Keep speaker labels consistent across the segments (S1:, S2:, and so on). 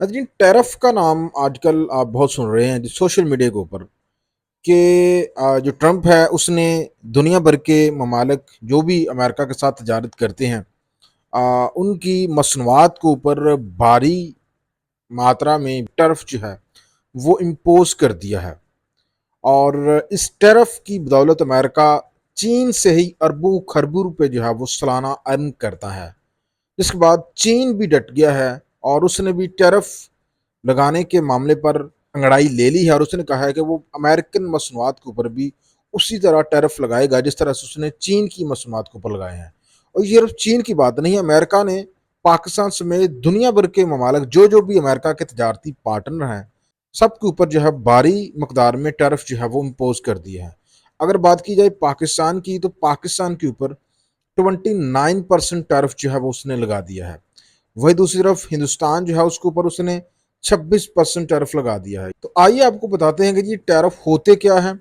S1: नाज़रीन, टैरिफ का नाम आजकल आप बहुत सुन रहे हैं सोशल मीडिया के ऊपर कि जो ट्रंप है उसने दुनिया भर के ममालिक जो भी अमेरिका के साथ तजारत करते हैं उनकी मसनूआत के ऊपर भारी मात्रा में टैरिफ जो है वो इम्पोज कर दिया है। और इस टैरिफ की बदौलत अमेरिका चीन से ही अरबों खरबों रुपए जो है वो सालाना अर्न करता है। जिसके बाद चीन भी डट गया है और उसने भी टैरिफ लगाने के मामले पर अंगड़ाई ले ली है और उसने कहा है कि वो अमेरिकन मसनूआत के ऊपर भी उसी तरह टैरिफ लगाएगा जिस तरह से उसने चीन की मसनूआत के ऊपर लगाए हैं। और ये सिर्फ चीन की बात नहीं है, अमेरिका ने पाकिस्तान समेत दुनिया भर के ममालिक जो जो भी अमेरिका के तजारती पार्टनर हैं सबके ऊपर जो है भारी मकदार में टैरिफ जो है वो इम्पोज कर दिया है। अगर बात की जाए पाकिस्तान की तो पाकिस्तान के ऊपर 29% टैरिफ जो है वो उसने लगा दिया है। वही दूसरी तरफ हिंदुस्तान जो है उसके ऊपर उसने 26% टैरिफ लगा दिया है। तो आइए आपको बताते हैं कि ये टैरिफ होते क्या है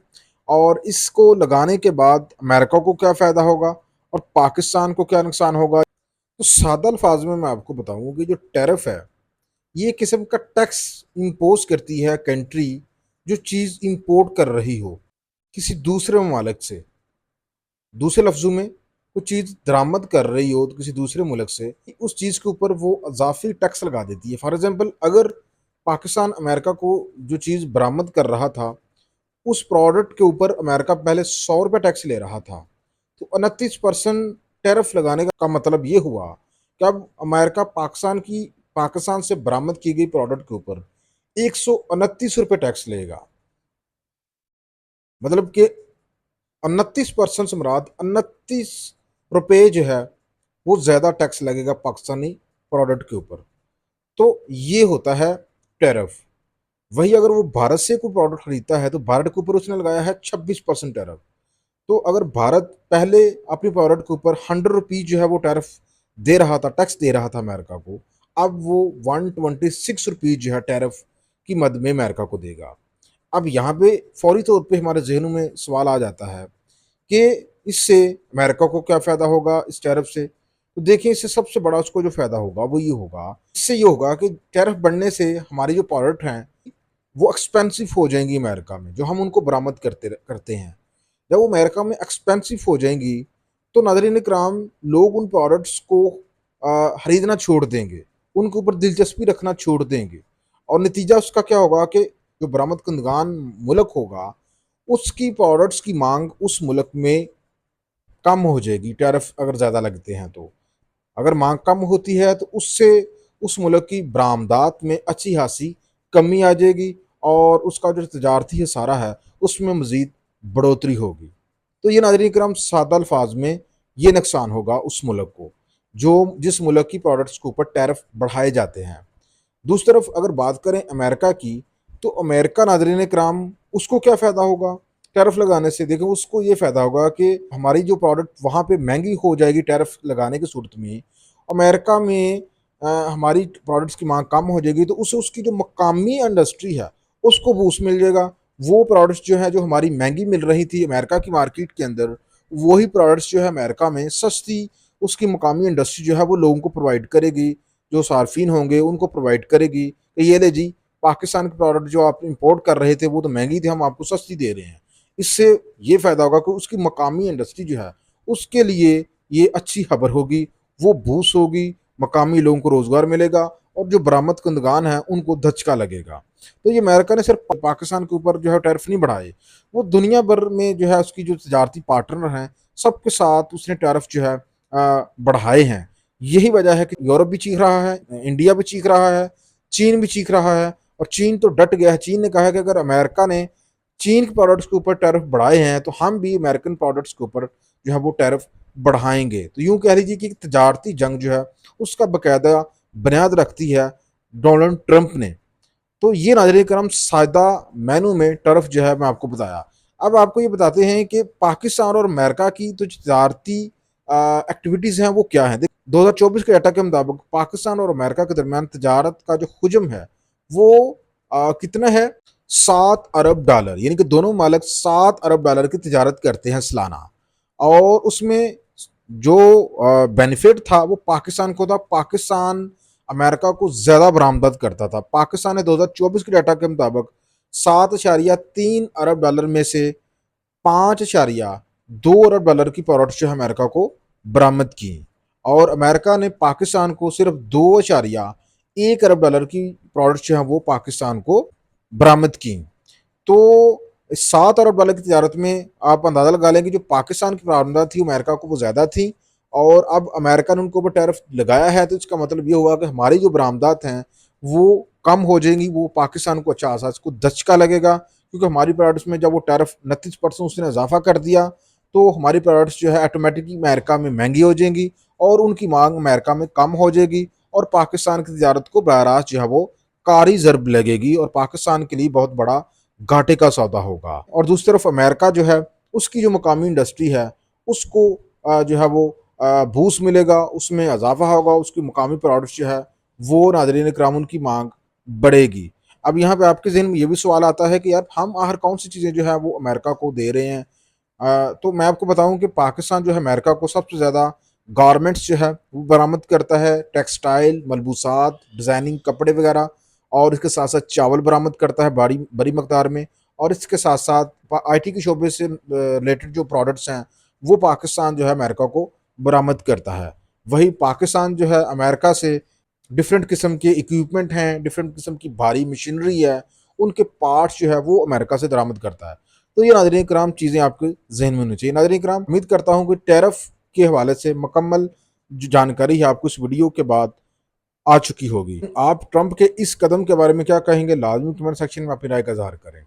S1: और इसको लगाने के बाद अमेरिका को क्या फ़ायदा होगा और पाकिस्तान को क्या नुकसान होगा। तो सादा अल्फाज में मैं आपको बताऊं कि जो टैरिफ है ये एक किस्म का टैक्स इम्पोज करती है कंट्री जो चीज़ इंपोर्ट कर रही हो किसी दूसरे ममालिक से। दूसरे लफ्ज़ों में कोई चीज़ दरामद कर रही हो तो किसी दूसरे मुल्क से उस चीज़ के ऊपर वो अजाफी टैक्स लगा देती है। फॉर एग्जांपल, अगर पाकिस्तान अमेरिका को जो चीज़ बरामद कर रहा था उस प्रोडक्ट के ऊपर अमेरिका पहले 100 रुपये टैक्स ले रहा था, तो 29% टैरिफ लगाने का मतलब ये हुआ कि अब अमेरिका पाकिस्तान से बरामद की गई प्रोडक्ट के ऊपर 129 रुपये टैक्स लेगा। मतलब कि 29% से मुराद 29 रुपये जो है वो ज़्यादा टैक्स लगेगा पाकिस्तानी प्रोडक्ट के ऊपर। तो ये होता है टैरिफ। वही अगर वो भारत से कोई प्रोडक्ट खरीदता है तो भारत के ऊपर उसने लगाया है 26% टैरिफ। तो अगर भारत पहले अपनी प्रोडक्ट के ऊपर 100 रुपीज जो है वो टैरिफ दे रहा था, टैक्स दे रहा था अमेरिका को, अब वो 126 रुपीज जो है टैरिफ की मद में अमेरिका को देगा। अब यहाँ पे फौरी तौर पे हमारे जहनों में सवाल आ जाता है कि इससे अमेरिका को क्या फ़ायदा होगा इस टैरिफ से। तो देखिए, इससे सबसे बड़ा उसको जो फ़ायदा होगा वो ये होगा, इससे ये होगा कि टैरिफ बढ़ने से हमारी जो प्रोडक्ट हैं वो एक्सपेंसिव हो जाएंगी अमेरिका में, जो हम उनको बरामद करते करते हैं। जब वो अमेरिका में एक्सपेंसिव हो जाएंगी तो नाज़रीन इकराम, लोग उन प्रोडक्ट्स को खरीदना छोड़ देंगे, उनके ऊपर दिलचस्पी रखना छोड़ देंगे। और नतीजा उसका क्या होगा कि जो बरामद कंदगान मुल्क होगा उसकी प्रोडक्ट्स की मांग उस मुल्क में कम हो जाएगी, टैरिफ अगर ज़्यादा लगते हैं तो। अगर मांग कम होती है तो उससे उस मुल्क की बरामदात में अच्छी खासी कमी आ जाएगी और उसका जो तजारती खसारा है उसमें मज़ीद बढ़ोतरी होगी। तो ये नाज़रीन करम सादा अल्फाज में ये नुकसान होगा उस मुल्क को जो जिस मुल्क की प्रोडक्ट्स के ऊपर टैरिफ बढ़ाए जाते हैं। दूसरी तरफ अगर बात करें अमेरिका की, तो अमेरिका नाज़रीन कराम उसको क्या फ़ायदा होगा टैरिफ लगाने से। देखें, उसको ये फ़ायदा होगा कि हमारी जो प्रोडक्ट वहाँ पे महंगी हो जाएगी टैरिफ लगाने की सूरत में, अमेरिका में हमारी प्रोडक्ट्स की मांग कम हो जाएगी तो उससे उसकी जो मकामी इंडस्ट्री है उसको बूस्ट मिल जाएगा। वो प्रोडक्ट्स जो है जो हमारी महंगी मिल रही थी अमेरिका की मार्केट के अंदर, वही प्रोडक्ट्स जो है अमेरिका में सस्ती उसकी मकामी इंडस्ट्री जो है वो लोगों को प्रोवाइड करेगी, जो सार्फिन होंगे उनको प्रोवाइड करेगी कि ये ले जी, पाकिस्तान के प्रोडक्ट जो आप इंपोर्ट कर रहे थे वो तो महंगी थी, हम आपको सस्ती दे रहे हैं। इससे ये फ़ायदा होगा कि उसकी मकामी इंडस्ट्री जो है उसके लिए ये अच्छी खबर होगी, वो बूस्ट होगी, मकामी लोगों को रोज़गार मिलेगा और जो बरामद कंदगान है उनको धचका लगेगा। तो ये अमेरिका ने सिर्फ पाकिस्तान के ऊपर जो है टैरिफ नहीं बढ़ाए, वो दुनिया भर में जो है उसकी जो तजारती पार्टनर हैं सबके साथ उसने टैरिफ जो है बढ़ाए हैं। यही वजह है कि यूरोप भी चीख रहा है, इंडिया भी चीख रहा है, चीन भी चीख रहा है। और चीन तो डट गया है। चीन ने कहा है कि अगर अमेरिका ने चीन के प्रोडक्ट्स के ऊपर टैरिफ बढ़ाए हैं तो हम भी अमेरिकन प्रोडक्ट्स के ऊपर जो है वो टैरिफ बढ़ाएंगे। तो यूं कह लीजिए कि तजारती जंग जो है उसका बाकायदा बुनियाद रखती है डोनाल्ड ट्रंप ने। तो ये नाज़रीन करम सादा मैनू में टर्फ जो है मैं आपको बताया। अब आपको ये बताते हैं कि पाकिस्तान और अमेरिका की तो तजारती एक्टिविटीज़ हैं वो क्या हैं। 2024 के डाटा के मुताबिक पाकिस्तान और अमेरिका के दरमियान तजारत का जो हजम है वो कितना है, $7 अरब, यानी कि दोनों मालिक $7 अरब की तजारत करते हैं सालाना। और उसमें जो बेनिफिट था वो पाकिस्तान को था। पाकिस्तान अमेरिका को ज़्यादा बरामद करता था। पाकिस्तान ने 2024 के डाटा के मुताबिक 7.3 अरब डॉलर में से 5.2 अरब डॉलर की प्रोडक्ट्स जो है अमेरिका को बरामद की, और अमेरिका ने पाकिस्तान को सिर्फ 2.1 अरब डॉलर की प्रोडक्ट्स जो है वो पाकिस्तान को बरामद की। तो 7 अरब डॉलर की तजारत में आप अंदाज़ा लगा लें कि जो पाकिस्तान की बरामदा थी अमेरिका को वो ज़्यादा थी, और अब अमेरिका ने उनके ऊपर टैरिफ लगाया है, तो इसका मतलब ये हुआ कि हमारी जो बरामदात हैं वो कम हो जाएंगी। वो पाकिस्तान को अच्छा खासा इसको धचका लगेगा, क्योंकि हमारी प्रोडक्ट्स में जब वो टैरिफ 29% उसने इजाफा कर दिया, तो हमारी प्रोडक्ट्स जो है ऑटोमेटिकली अमेरिका में महंगी हो जाएंगी और उनकी मांग अमेरिका में कम हो जाएगी, और पाकिस्तान की तजारत को बराह रास्त जो है वो कारी ज़रब लगेगी, और पाकिस्तान के लिए बहुत बड़ा घाटे का सौदा होगा। और दूसरी तरफ अमेरिका जो है उसकी जो मकामी इंडस्ट्री है उसको जो है वो बूस्ट मिलेगा, उसमें इजाफा होगा, उसकी मकामी प्रोडक्ट्स जो है वो नाज़रीन इकराम उनकी मांग बढ़ेगी। अब यहाँ पे आपके जहन में ये भी सवाल आता है कि यार हम आखिर कौन सी चीज़ें जो है वो अमेरिका को दे रहे हैं। तो मैं आपको बताऊं कि पाकिस्तान जो है अमेरिका को सबसे ज़्यादा गारमेंट्स जो है वो बरामद करता है, टेक्सटाइल, मलबूसात, डिज़ाइनिंग कपड़े वगैरह, और इसके साथ साथ चावल बरामद करता है बड़ी बड़ी मकदार में, और इसके साथ साथ आईटी के शोबे से रिलेटेड जो प्रोडक्ट्स हैं वो पाकिस्तान जो है अमेरिका को बरामद करता है। वही पाकिस्तान जो है अमेरिका से डिफरेंट किस्म के इक्विपमेंट हैं, डिफरेंट किस्म की भारी मशीनरी है, उनके पार्ट्स जो है वो अमेरिका से दरामद करता है। तो ये नाज़रीन कराम चीज़ें आपके जहन में होनी चाहिए। नाज़रीन कराम, उम्मीद करता हूँ कि टैरिफ के हवाले से मुकम्मल जो जानकारी है आपको इस वीडियो के बाद आ चुकी होगी। आप ट्रंप के इस कदम के बारे में क्या कहेंगे? लाजमी कमेंट सेक्शन में अपनी राय का इज़हार करें।